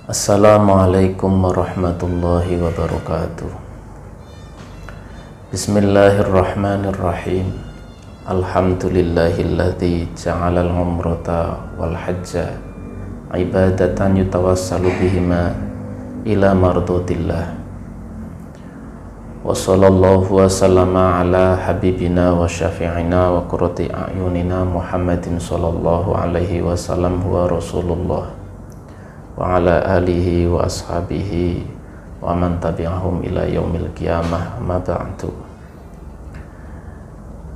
Assalamualaikum warahmatullahi wabarakatuh. Bismillahirrahmanirrahim. Alhamdulillahilladzi ja'alal umrata wal hajja ibadatan yutawassalu bihima ila mardatillah. Wa sallallahu wa sallama ala habibina wa syafi'ina wa qurrati a'yunina Muhammadin sallallahu alaihi wasallam huwa Rasulullah wa ala alihi wa ashabihi wa man tabi'ahum ila yaumil qiyamah, ma ba'du.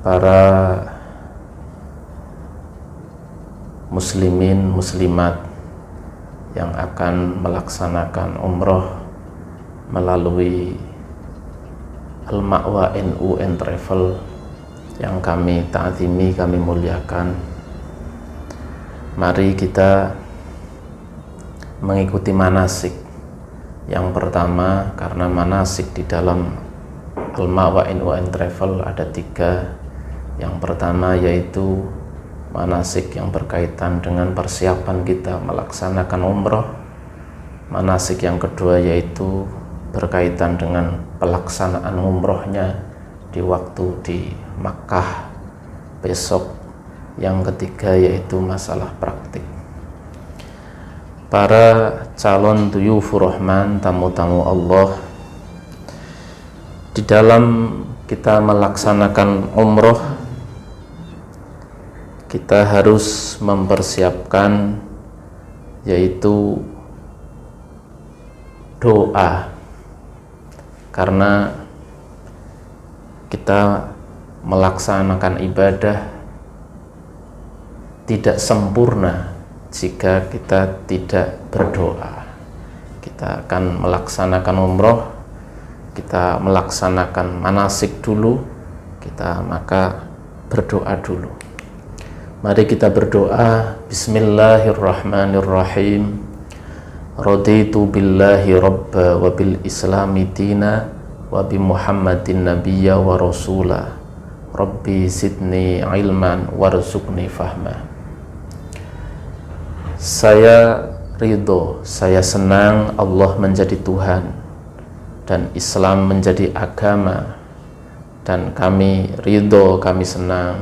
Para muslimin muslimat yang akan melaksanakan umroh melalui Al-Ma'wa NU and Travel yang kami ta'zimi, kami muliakan, mari kita mengikuti manasik. Yang pertama, karena manasik di dalam Al-Ma'wa NU and Travel ada 3. Yang pertama yaitu manasik yang berkaitan dengan persiapan kita melaksanakan umroh. Manasik yang kedua yaitu berkaitan dengan pelaksanaan umrohnya di waktu di Makkah besok. Yang ketiga yaitu masalah praktik. Para calon duyufur rahman, tamu-tamu Allah, di dalam kita melaksanakan umroh kita harus mempersiapkan yaitu doa, karena kita melaksanakan ibadah tidak sempurna jika kita tidak berdoa. Kita akan melaksanakan umroh, kita melaksanakan manasik dulu, kita maka berdoa dulu. Mari kita berdoa. Bismillahirrahmanirrahim. Raditu billahi rabba wa bil islami dina wa bi muhammadin nabiyya wa rasula. Rabbi zidni ilman warzuqni fahma. Saya ridho, saya senang Allah menjadi Tuhan dan Islam menjadi agama, dan kami ridho, kami senang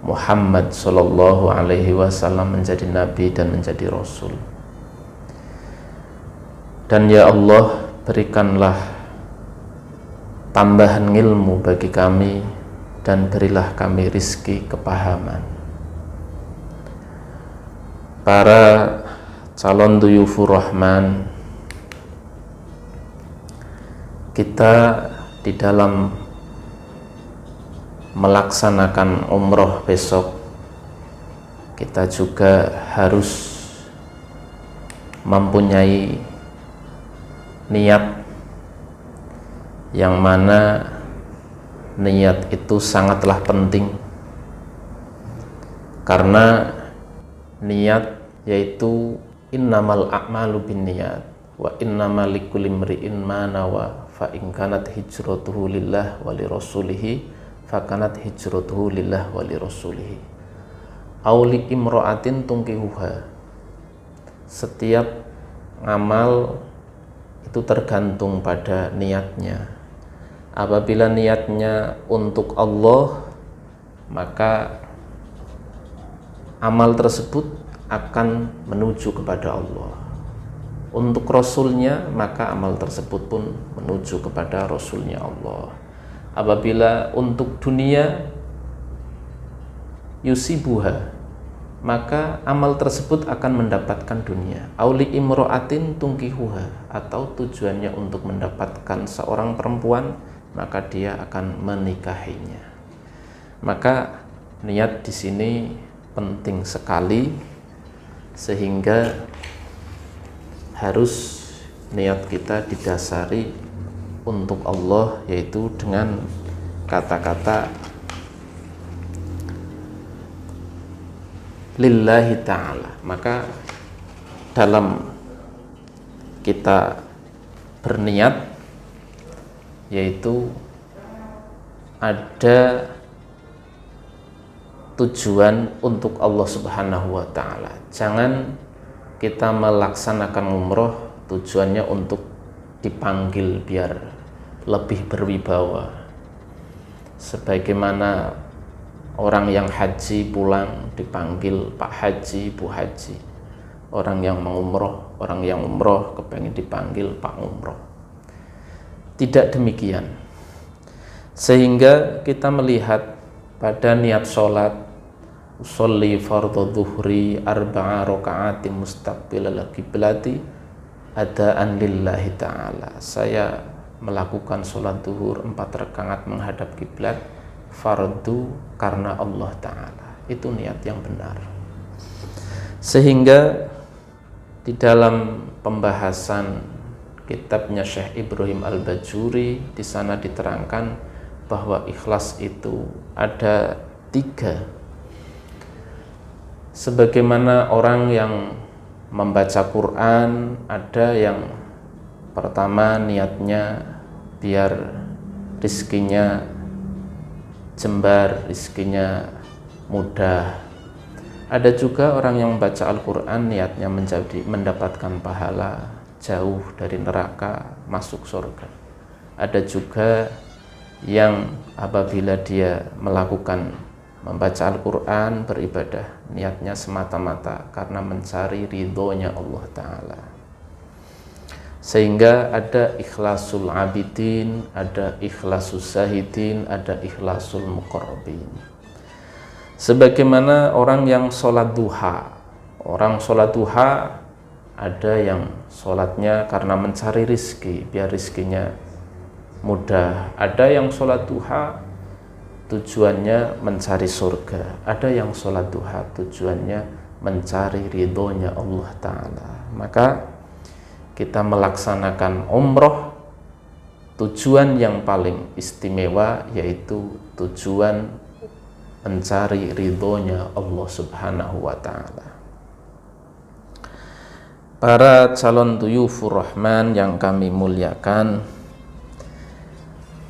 Muhammad sallallahu alaihi wasallam menjadi nabi dan menjadi rasul. Dan ya Allah, berikanlah tambahan ilmu bagi kami dan berilah kami rizki kepahaman. Para calon duyufur rahman, kita di dalam melaksanakan umroh besok kita juga harus mempunyai niat, yang mana niat itu sangatlah penting, karena niat yaitu innamal a'malu binniyat wa innamal likulli imri'in ma nawa, fa in kanat hijratuhu lillah wa li rasulih fa kanat hijratuhu lillah wa li rasulih aw li imra'atin tunkihuha. Setiap amal itu tergantung pada niatnya. Apabila niatnya untuk Allah, maka amal tersebut akan menuju kepada Allah. Untuk Rasulnya, maka amal tersebut pun menuju kepada Rasulnya Allah. Apabila untuk dunia, yusibuha, maka amal tersebut akan mendapatkan dunia. Auli imro'atin tungkihuha, atau tujuannya untuk mendapatkan seorang perempuan, maka dia akan menikahinya. Maka niat di sini penting sekali, sehingga harus niat kita didasari untuk Allah, yaitu dengan kata-kata lillahi ta'ala. Maka dalam kita berniat, yaitu ada tujuan untuk Allah Subhanahu wa ta'ala. Jangan kita melaksanakan umroh tujuannya untuk dipanggil biar lebih berwibawa. Sebagaimana orang yang haji pulang dipanggil Pak Haji, Bu Haji. Orang yang mau umroh, orang yang umroh kepengen dipanggil Pak Umroh. Tidak demikian. Sehingga kita melihat pada niat sholat, usolli fardhu dhuhri arba'a raka'atin mustaqbilal qiblati adaan lillahi ta'ala. Saya melakukan sholat duhur 4 rakaat menghadap kiblat fardu karena Allah Ta'ala. Itu niat yang benar. Sehingga di dalam pembahasan kitabnya Syekh Ibrahim Al-Bajuri, di sana diterangkan bahwa ikhlas itu ada 3. Sebagaimana orang yang membaca Quran, ada yang pertama niatnya biar rizkinya jembar, rizkinya mudah. Ada juga orang yang membaca Al-Quran niatnya mendapatkan pahala, jauh dari neraka, masuk surga. Ada juga yang apabila dia melakukan membaca Al-Quran, beribadah, niatnya semata-mata karena mencari ridhonya Allah Ta'ala. Sehingga ada ikhlasul abidin, ada ikhlasul zahidin, ada ikhlasul muqarrabin. Sebagaimana orang yang sholat duha. Orang sholat duha, ada yang sholatnya karena mencari rizki, biar rizkinya mudah. Ada yang sholat duha tujuannya mencari surga. Ada yang sholat duha tujuannya mencari ridhonya Allah Ta'ala. Maka kita melaksanakan umroh, tujuan yang paling istimewa yaitu tujuan mencari ridhonya Allah Subhanahu wa Ta'ala. Para calon duyufur rahman yang kami muliakan,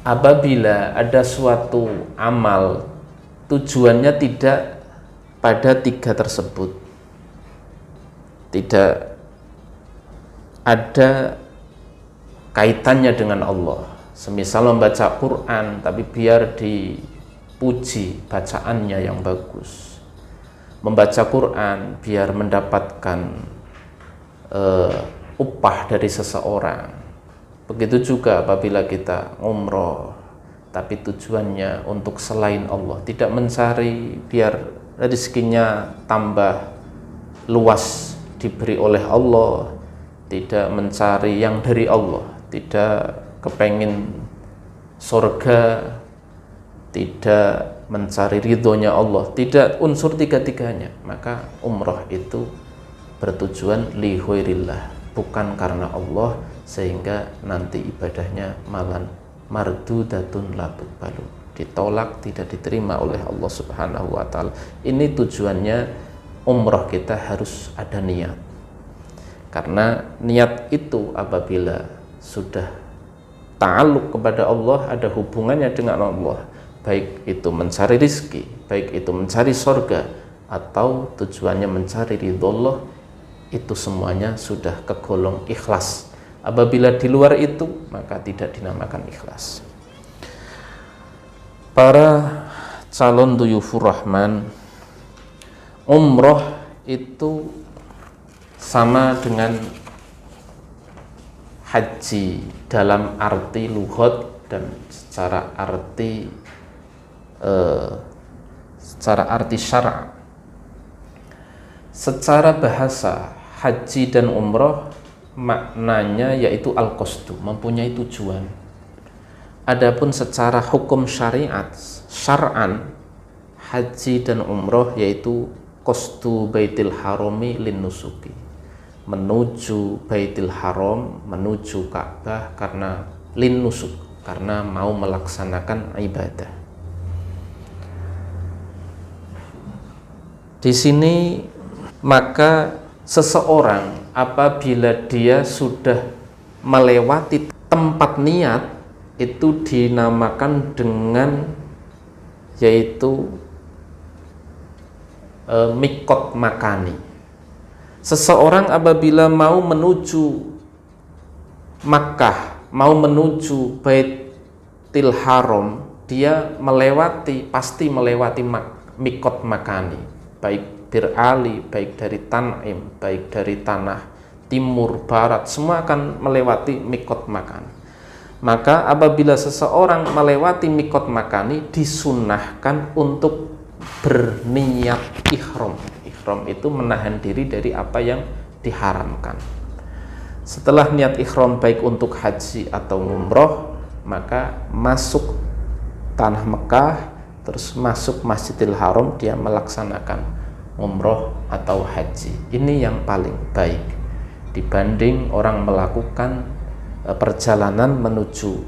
apabila ada suatu amal tujuannya tidak pada 3 tersebut, tidak ada kaitannya dengan Allah, semisal membaca Quran tapi biar dipuji bacaannya yang bagus, membaca Quran biar mendapatkan upah dari seseorang. Begitu juga apabila kita umroh tapi tujuannya untuk selain Allah, tidak mencari biar rezekinya tambah luas diberi oleh Allah, tidak mencari yang dari Allah, tidak kepengin surga, tidak mencari ridhonya Allah, tidak unsur 3-tiganya, maka umroh itu bertujuan li khairillah, bukan karena Allah, sehingga nanti ibadahnya malah mardudatun la tuqbalu, ditolak, tidak diterima oleh Allah Subhanahu wa Ta'ala. Ini tujuannya umroh kita harus ada niat, karena niat itu apabila sudah ta'alluq kepada Allah, ada hubungannya dengan Allah, baik itu mencari rizki, baik itu mencari surga, atau tujuannya mencari ridho Allah, itu semuanya sudah kegolong ikhlas. Apabila di luar itu, maka tidak dinamakan ikhlas. Para calon duyufur rahman, umroh itu sama dengan haji dalam arti lughat dan secara arti syara'. Secara bahasa, haji dan umroh maknanya yaitu al-qasdu, mempunyai tujuan. Adapun secara hukum syariat, syar'an, haji dan umroh yaitu qasdu baitil harami lin nusuki, menuju baitil haram, menuju Ka'bah karena lin nusuk, karena mau melaksanakan ibadah. Di sini maka seseorang apabila dia sudah melewati tempat niat itu dinamakan dengan yaitu mikot makani. Seseorang apabila mau menuju Makkah mau menuju Baitul Haram, dia pasti melewati mikot makani, baik Bir Ali, baik dari Tan'im, baik dari tanah timur, barat, semua akan melewati mikot makani. Maka apabila seseorang melewati mikot makani, disunahkan untuk berniat ihram. Ihram itu menahan diri dari apa yang diharamkan. Setelah niat ihram baik untuk haji atau umroh, maka masuk tanah Mekah, terus masuk Masjidil Haram, dia melaksanakan umroh atau haji. Ini yang paling baik dibanding orang melakukan perjalanan menuju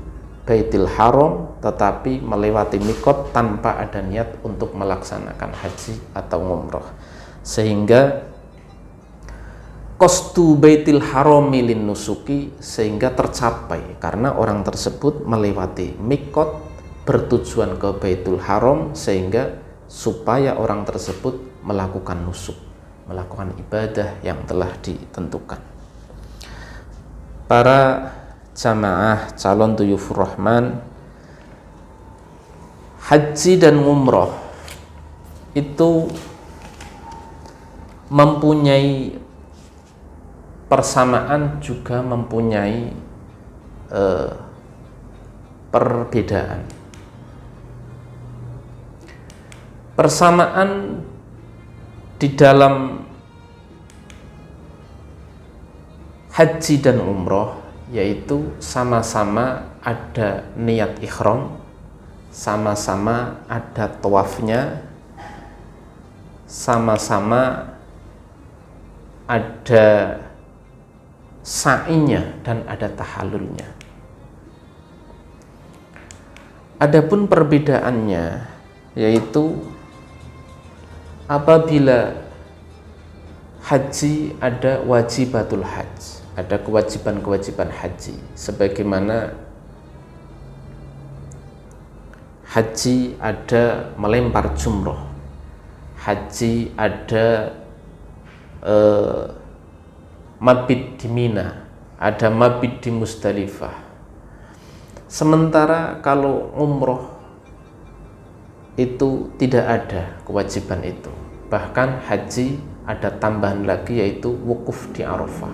Baitul Haram tetapi melewati mikot tanpa ada niat untuk melaksanakan haji atau umroh, sehingga qasdu Baitul Haram lin nusuki, sehingga tercapai karena orang tersebut melewati mikot bertujuan ke Baitul Haram, sehingga supaya orang tersebut melakukan nusuk, melakukan ibadah yang telah ditentukan. Para jamaah calon duyufur rahman, haji dan umroh itu mempunyai persamaan juga mempunyai perbedaan. Persamaan di dalam haji dan umroh yaitu sama-sama ada niat ihram, sama-sama ada tawafnya, sama-sama ada sa'inya dan ada tahallulnya. Adapun perbedaannya yaitu apabila haji ada wajibatul hajj, ada kewajiban-kewajiban haji, sebagaimana haji ada melempar jumroh, haji ada mabit di Mina, ada mabit di Musdalifah. Sementara kalau umroh itu tidak ada kewajiban itu, bahkan haji ada tambahan lagi yaitu wukuf di Arafah.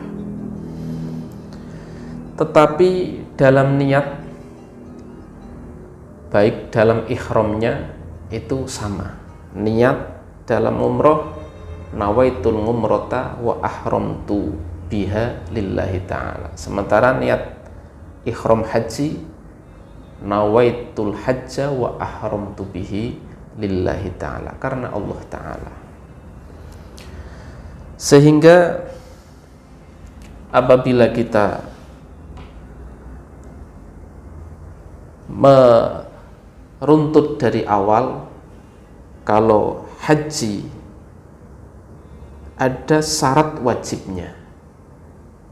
Tetapi dalam niat, baik dalam ihramnya itu sama. Niat dalam umroh, nawaitul umrota wa ahramtu biha lillahi ta'ala. Sementara niat ihram haji, nawaitul hajja wa ahramtu bihi lillahi ta'ala, karena Allah ta'ala. Sehingga apabila kita meruntut dari awal, kalau haji ada syarat wajibnya,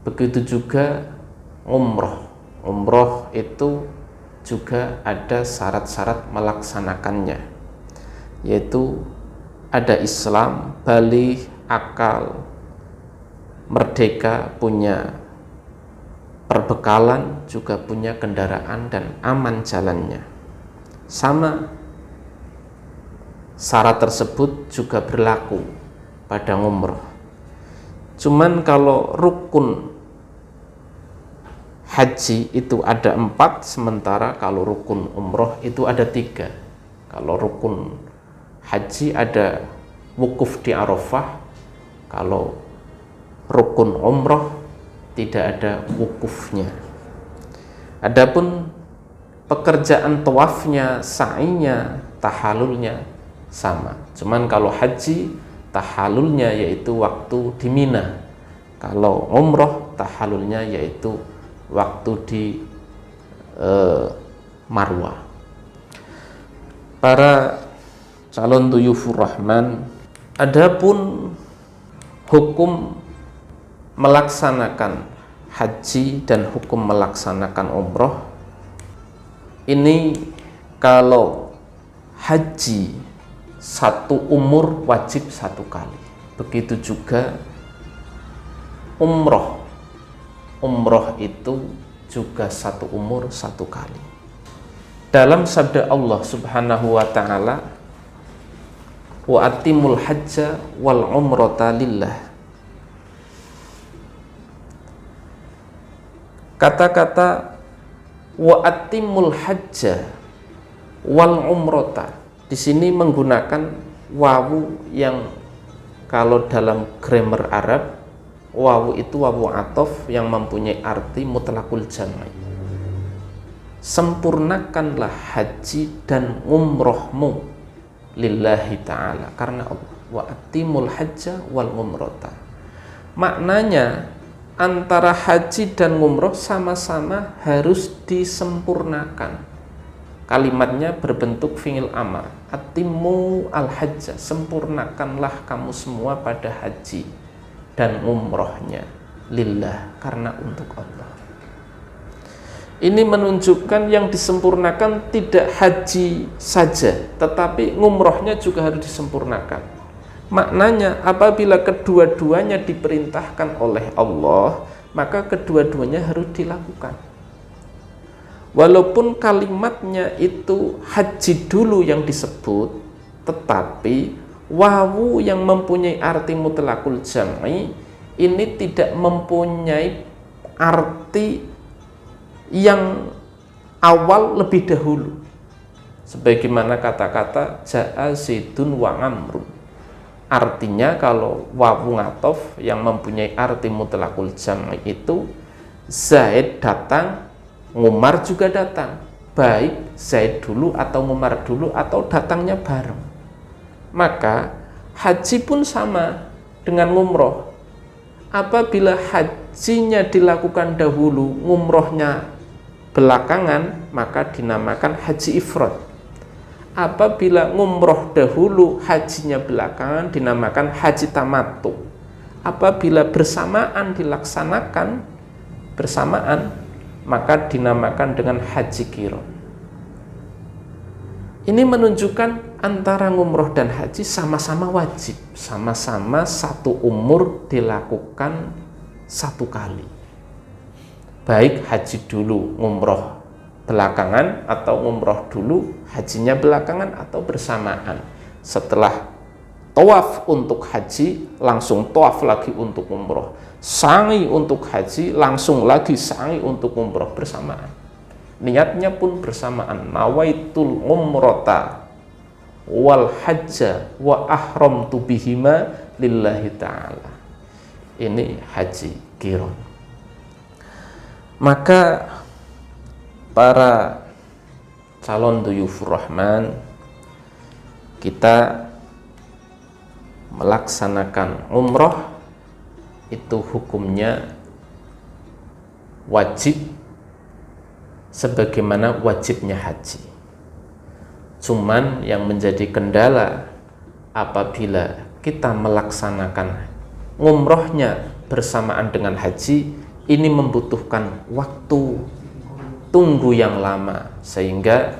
begitu juga umroh. Umroh itu juga ada syarat-syarat melaksanakannya, yaitu ada Islam, baligh, akal, merdeka, punya perbekalan, juga punya kendaraan dan aman jalannya. Sama syarat tersebut juga berlaku pada umroh. Cuman kalau rukun haji itu ada 4, sementara kalau rukun umroh itu ada 3. Kalau rukun haji ada wukuf di Arafah, kalau rukun umroh tidak ada wukufnya. Adapun pekerjaan tawafnya, sa'inya, tahallulnya sama. Cuman kalau haji, tahallulnya yaitu waktu di Mina. Kalau umroh, tahallulnya yaitu waktu di Marwah. Para calon duyufur rahman, adapun hukum melaksanakan haji dan hukum melaksanakan umroh ini, kalau haji satu umur wajib 1 kali, begitu juga umroh. Umroh itu juga satu umur satu kali. Dalam sabda Allah Subhanahu wa ta'ala, wa atimul hajja wal umrata lillah. Kata-kata wa atimul hajja wal umrata di sini menggunakan wawu yang kalau dalam grammar Arab wawu itu wawu athof yang mempunyai arti mutlaqul jam'i. Sempurnakanlah haji dan umrohmu lillahi ta'ala, karena Allah. Wa atimul hajja wal umrata, maknanya antara haji dan umroh sama-sama harus disempurnakan. Kalimatnya berbentuk fi'il amar, atimu al-hajjah, sempurnakanlah kamu semua pada haji dan umrohnya lillah, karena untuk Allah. Ini menunjukkan yang disempurnakan tidak haji saja, tetapi umrohnya juga harus disempurnakan. Maknanya apabila kedua-duanya diperintahkan oleh Allah, maka kedua-duanya harus dilakukan. Walaupun kalimatnya itu haji dulu yang disebut, tetapi wawu yang mempunyai arti mutlaqul jam'i ini tidak mempunyai arti yang awal lebih dahulu. Sebagaimana kata-kata ja'a Zaidun wa Amrun. Artinya kalau wawu ngatof yang mempunyai arti mutlaqul jam'i itu Zaid datang, Umar juga datang, baik Zaid dulu atau Umar dulu atau datangnya bareng. Maka haji pun sama dengan umroh. Apabila hajinya dilakukan dahulu, umrohnya belakangan, maka dinamakan haji ifrad. Apabila umroh dahulu, hajinya belakangan, dinamakan haji tamattu. Apabila bersamaan dilaksanakan bersamaan, maka dinamakan dengan haji qiran. Ini menunjukkan antara umroh dan haji sama-sama wajib, sama-sama satu umur dilakukan satu kali. Baik haji dulu, umroh belakangan, atau umroh dulu, hajinya belakangan atau bersamaan. Setelah tawaf untuk haji, langsung tawaf lagi untuk umroh. Sa'i untuk haji, langsung lagi sa'i untuk umroh bersamaan. Niatnya pun bersamaan. Nawaitul umrota wal hajja wa ahramtu bihima lillahi ta'ala. Ini haji qiran. Maka para calon duyufur rahman, kita melaksanakan umroh itu hukumnya wajib sebagaimana wajibnya haji. Cuman yang menjadi kendala apabila kita melaksanakan umrohnya bersamaan dengan haji, ini membutuhkan waktu tunggu yang lama, sehingga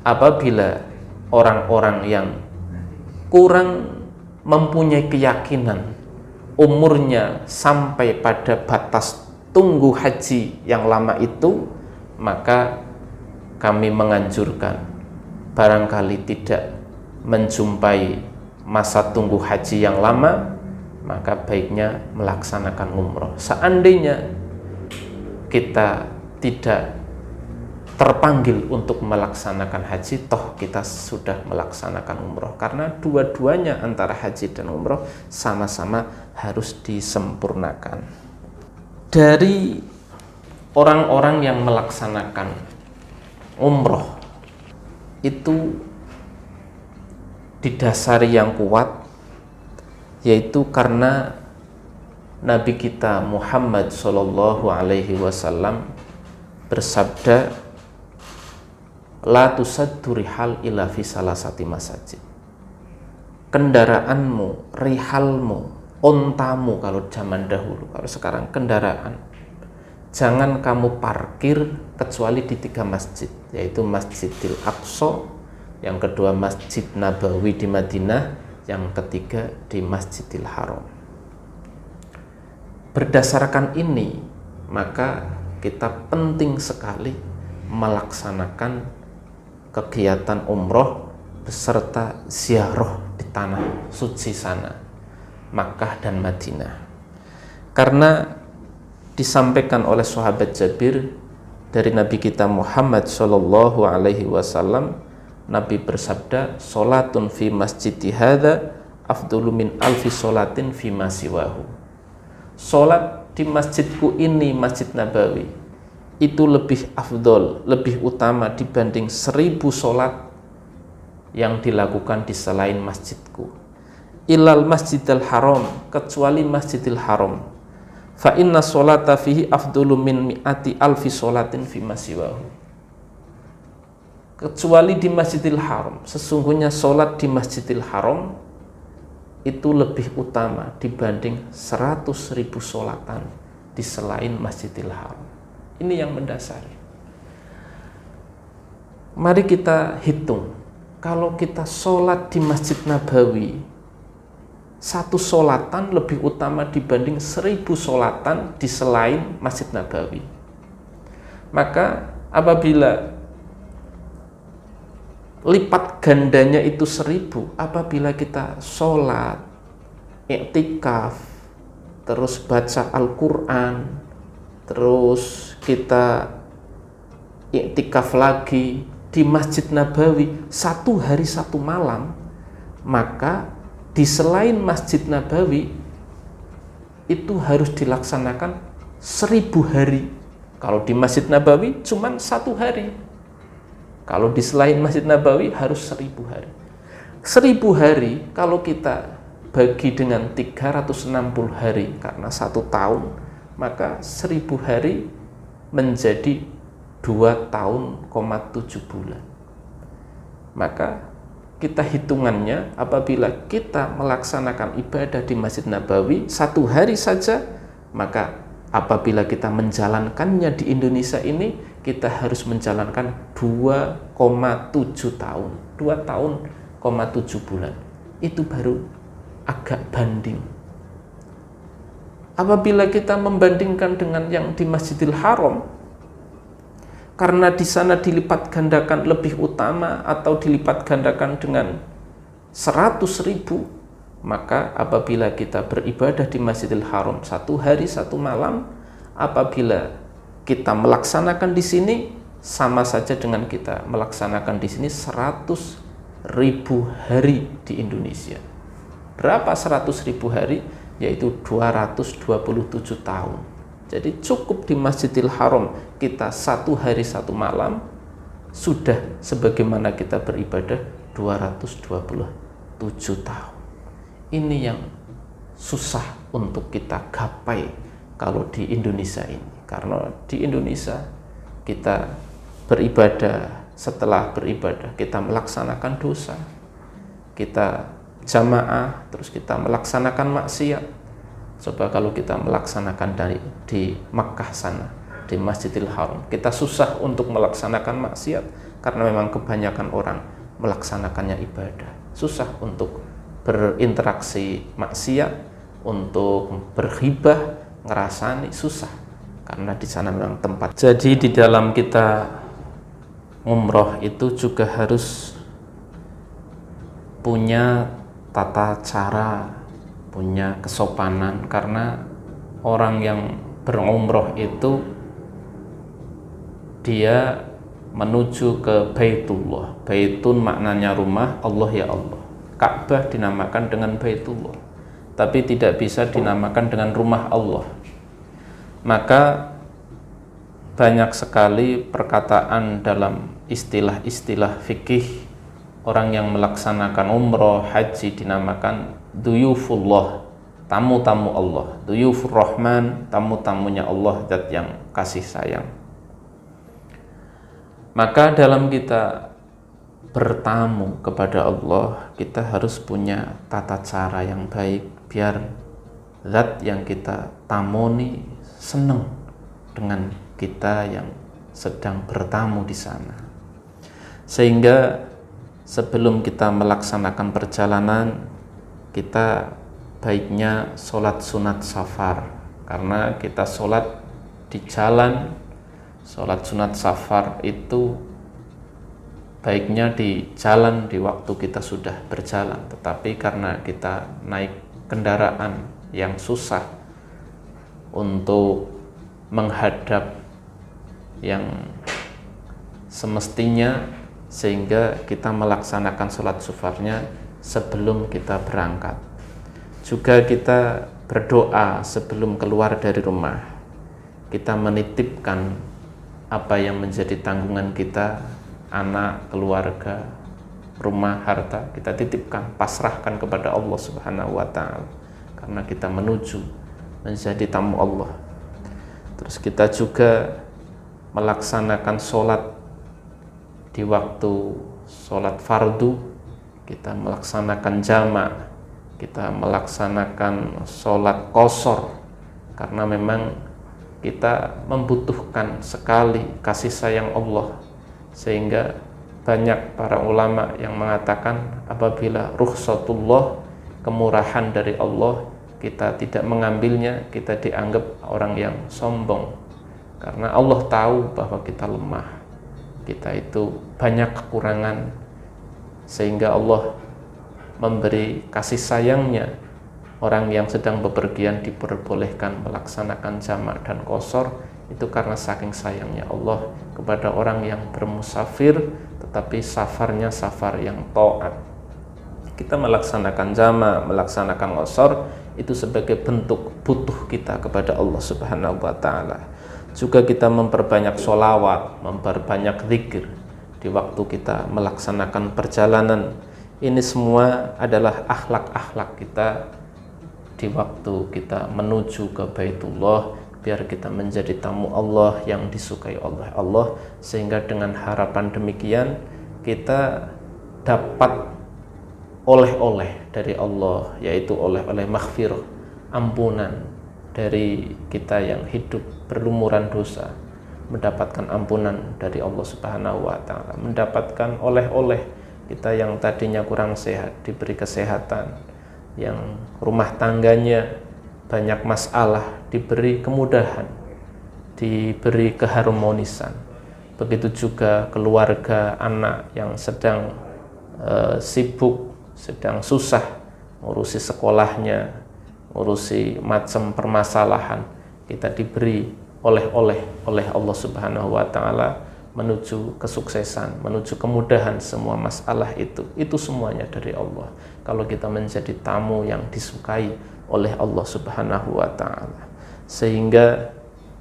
apabila orang-orang yang kurang mempunyai keyakinan umurnya sampai pada batas tunggu haji yang lama itu, maka kami menganjurkan barangkali tidak menjumpai masa tunggu haji yang lama, maka baiknya melaksanakan umroh. Seandainya kita tidak terpanggil untuk melaksanakan haji, toh kita sudah melaksanakan umroh, karena dua-duanya antara haji dan umroh sama-sama harus disempurnakan. Dari orang-orang yang melaksanakan umroh itu didasari yang kuat, yaitu karena Nabi kita Muhammad Shallallahu Alaihi Wasallam bersabda, la tusaddu rihal ila fi salasati masajid. Kendaraanmu, rihalmu, ontamu kalau zaman dahulu, kalau sekarang kendaraan, jangan kamu parkir kecuali di 3 masjid, yaitu Masjidil Aqsa, yang kedua Masjid Nabawi di Madinah, yang ketiga di Masjidil Haram. Berdasarkan ini, maka kita penting sekali melaksanakan kegiatan umroh beserta ziarah di tanah suci sana, Makkah dan Madinah. Karena disampaikan oleh sahabat Jabir dari Nabi kita Muhammad Shallallahu Alaihi Wasallam, Nabi bersabda, "Salatun fi masjidi hadza afdhalu min alfi salatin fi ma siwahu." Salat di masjidku ini, Masjid Nabawi, itu lebih afdol, lebih utama dibanding 1000 salat yang dilakukan di selain masjidku. Ilal Masjidil Haram, kecuali Masjidil Haram. Fa inna sholata fihi afdhalu min mi'ati alfi sholatin fi masiwahu. Kecuali di Masjidil Haram, sesungguhnya sholat di Masjidil Haram itu lebih utama dibanding 100.000 sholatan di selain Masjidil Haram. Ini yang mendasari. Mari kita hitung, kalau kita sholat di Masjid Nabawi, satu sholatan lebih utama dibanding 1000 sholatan di selain Masjid Nabawi. Maka apabila lipat gandanya itu 1000, apabila kita sholat, iktikaf, terus baca Al-Quran, terus kita iktikaf lagi di Masjid Nabawi 1 hari 1 malam, maka di selain Masjid Nabawi itu harus dilaksanakan 1000 hari. Kalau di Masjid Nabawi cuma 1 hari. Kalau di selain Masjid Nabawi harus 1000 hari. 1000 hari kalau kita bagi dengan 360 hari karena 1 tahun, maka 1000 hari menjadi 2 tahun, 7 bulan. Maka kita hitungannya, apabila kita melaksanakan ibadah di Masjid Nabawi 1 hari saja, maka apabila kita menjalankannya di Indonesia ini, kita harus menjalankan 2,7 tahun, 2 tahun, 7 bulan. Itu baru agak banding. Apabila kita membandingkan dengan yang di Masjidil Haram, karena di sana dilipat gandakan lebih utama atau dilipat gandakan dengan 100.000, maka apabila kita beribadah di Masjidil Haram 1 hari 1 malam, apabila kita melaksanakan di sini sama saja dengan kita melaksanakan di sini 100.000 hari di Indonesia. Berapa 100.000 hari? Yaitu 227 tahun. Jadi cukup di Masjidil Haram kita 1 hari 1 malam sudah sebagaimana kita beribadah 227 tahun. Ini yang susah untuk kita gapai kalau di Indonesia ini. Karena di Indonesia kita beribadah, setelah beribadah kita melaksanakan dosa, kita jamaah, terus kita melaksanakan maksiat. Coba kalau kita melaksanakan di Makkah sana, di Masjidil Haram, kita susah untuk melaksanakan maksiat karena memang kebanyakan orang melaksanakannya ibadah. Susah untuk berinteraksi maksiat, untuk berghibah, ngerasani, susah karena di sana memang tempat. Jadi di dalam kita umroh itu juga harus punya tata cara, punya kesopanan, karena orang yang berumroh itu dia menuju ke Baitullah. Baitun maknanya rumah, Allah ya Allah. Ka'bah dinamakan dengan Baitullah, tapi tidak bisa dinamakan dengan rumah Allah. Maka banyak sekali perkataan dalam istilah-istilah fikih, orang yang melaksanakan umroh, haji dinamakan duyufullah, tamu-tamu Allah. Duyufur Rahman, tamu-tamunya Allah, zat yang kasih sayang. Maka dalam kita bertamu kepada Allah, kita harus punya tata cara yang baik biar zat yang kita tamuni senang dengan kita yang sedang bertamu di sana. Sehingga sebelum kita melaksanakan perjalanan, kita baiknya sholat sunat safar, karena kita sholat di jalan Sholat sunat safar itu baiknya di jalan di waktu kita sudah berjalan, tetapi karena kita naik kendaraan yang susah untuk menghadap yang semestinya, sehingga kita melaksanakan sholat safarnya sebelum kita berangkat. Juga kita berdoa sebelum keluar dari rumah. Kita menitipkan apa yang menjadi tanggungan kita, anak, keluarga, rumah, harta, kita titipkan, pasrahkan kepada Allah Subhanahu wa Ta'ala, karena kita menuju menjadi tamu Allah. Terus kita juga melaksanakan sholat di waktu sholat fardu, kita melaksanakan jamak, kita melaksanakan sholat qashar, karena memang kita membutuhkan sekali kasih sayang Allah, sehingga banyak para ulama yang mengatakan apabila rukhsatullah, kemurahan dari Allah, kita tidak mengambilnya, kita dianggap orang yang sombong, karena Allah tahu bahwa kita lemah, kita itu banyak kekurangan, sehingga Allah memberi kasih sayangnya. Orang yang sedang bepergian diperbolehkan melaksanakan jamak dan qashar, itu karena saking sayangnya Allah kepada orang yang bermusafir, tetapi safarnya safar yang taat. Kita melaksanakan jamak, melaksanakan qashar, itu sebagai bentuk butuh kita kepada Allah Subhanahu wa Ta'ala. Juga kita memperbanyak sholawat, memperbanyak zikir di waktu kita melaksanakan perjalanan. Ini semua adalah akhlak-akhlak kita di waktu kita menuju ke Baitullah, biar kita menjadi tamu Allah yang disukai oleh Allah, sehingga dengan harapan demikian kita dapat oleh-oleh dari Allah, yaitu oleh-oleh maghfirah, ampunan dari kita yang hidup berlumuran dosa, mendapatkan ampunan dari Allah Subhanahu wa Ta'ala, mendapatkan oleh-oleh kita yang tadinya kurang sehat, diberi kesehatan, yang rumah tangganya banyak masalah, diberi kemudahan, diberi keharmonisan. Begitu juga keluarga, anak yang sedang sibuk, sedang susah ngurusi sekolahnya, ngurusi macam permasalahan, kita diberi oleh-oleh oleh Allah Subhanahu wa Ta'ala menuju kesuksesan, menuju kemudahan semua masalah itu semuanya dari Allah. Kalau kita menjadi tamu yang disukai oleh Allah Subhanahu wa Ta'ala, sehingga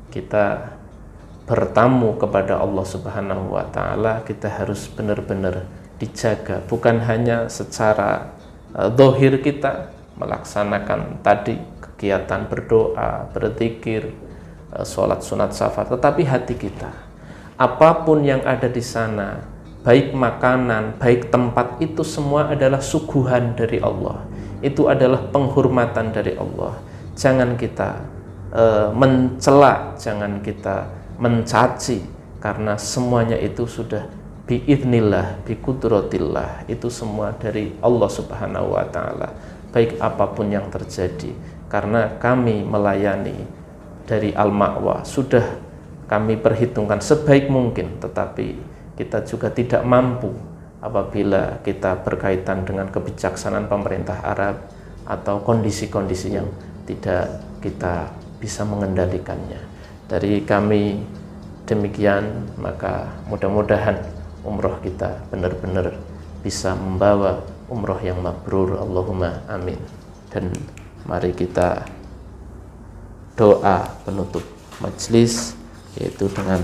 kita bertamu kepada Allah Subhanahu wa Ta'ala, kita harus benar-benar dijaga, bukan hanya secara zahir kita melaksanakan tadi kegiatan berdoa, berzikir, sholat sunat safar, tetapi hati kita, apapun yang ada di sana, baik makanan, baik tempat, itu semua adalah suguhan dari Allah, itu adalah penghormatan dari Allah. Jangan kita mencela, jangan kita mencaci, karena semuanya itu sudah biidznillah, biqudratillah, itu semua dari Allah Subhanahu wa Ta'ala, baik apapun yang terjadi. Karena kami melayani dari Al-Ma'wa sudah kami perhitungkan sebaik mungkin, tetapi kita juga tidak mampu apabila kita berkaitan dengan kebijaksanaan pemerintah Arab atau kondisi-kondisi yang tidak kita bisa mengendalikannya. Dari kami demikian, maka mudah-mudahan umroh kita benar-benar bisa membawa umroh yang mabrur. Allahumma amin. Dan mari kita doa penutup majelis, yaitu dengan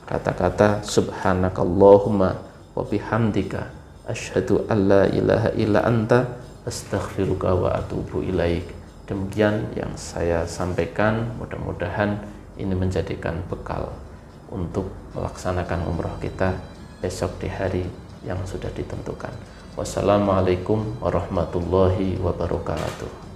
kata-kata subhanakallahumma wa bihamdika asyhadu an la ilaha illa anta astaghfiruka wa atubu ilaik. Demikian yang saya sampaikan, mudah-mudahan ini menjadikan bekal untuk melaksanakan umroh kita besok di hari yang sudah ditentukan. Wassalamualaikum warahmatullahi wabarakatuh.